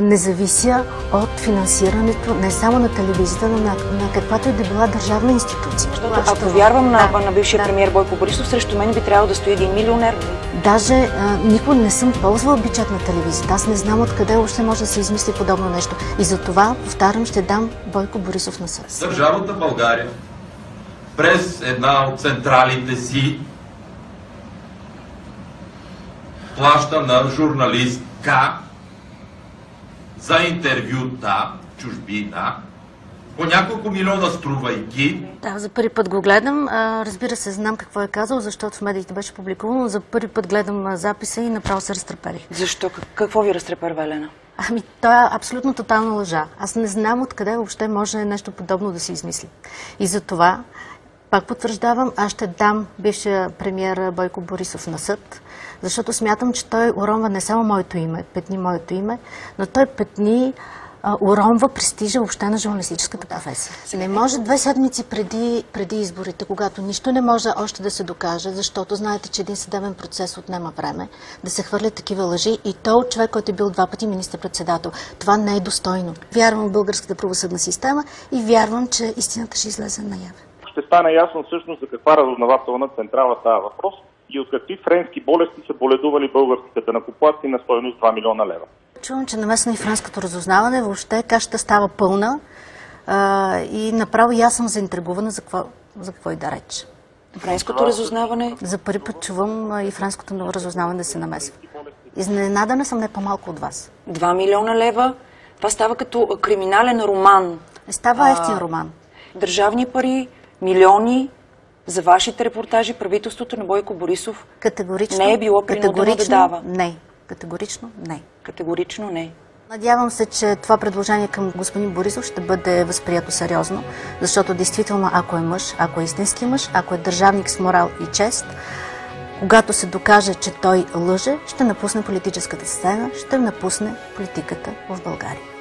Не завися от финансирането не само на телевизията, но на каквато и да била държавна институция. Ако вярвам на бившия премиер Бойко Борисов, срещу мен би трябвало да стои един милионер. Даже никога не съм ползвала бюджет на телевизията. Аз не знам откъде още може да се измисли подобно нещо. И за това, повтарям, ще дам Бойко Борисов на съд. Държавата България през една от централите си плаща на журналистка за интервюта в чужбина, по няколко милиона струвайки. Да, за първи път го гледам. Разбира се, знам какво е казал, защото в медиите беше публикувано. За първи път гледам записа и направо се разтреперих. Защо? Какво ви разтреперва, Елена? Това е абсолютно тотална лъжа. Аз не знам откъде въобще може нещо подобно да се измисли. И за това, пак потвърждавам, аз ще дам бившия премиер Бойко Борисов на съд, защото смятам, че той уронва не само моето име, петни моето име, но той петни уронва престижа въобще на журналистическата професия. Не може 2 седмици преди изборите, когато нищо не може още да се докаже, защото знаете, че един съдебен процес отнема време, да се хвърлят такива лъжи и той от човек, който е бил 2 пъти министър-председател. Това не е достойно. Вярвам в българската правосъдна система и вярвам, че истината ще излезе наяве. Ще стане ясно всъщност за каква разузнавателна централа става въпрос и от какви френски болести са боледували българските данъкоплатци на стойност 2 милиона лева. Чувам, че намесено и френското разузнаване, въобще кашата става пълна и направо и аз съм заинтригувана за какво и да реч. Френското разузнаване? За първи път чувам и френското разузнаване да се намесва. Изненадана съм не по-малко от вас. 2 милиона лева? Това става като криминален роман. Става ефтин роман. Държавни пари, милиони за вашите репортажи, правителството на Бойко Борисов категорично не е било принудено да дава. Не. Категорично не. Категорично не. Надявам се, че това предложение към господин Борисов ще бъде възприето сериозно, защото действително, ако е мъж, ако е истински мъж, ако е държавник с морал и чест, когато се докаже, че той лъже, ще напусне политическата сцена, ще напусне политиката в България.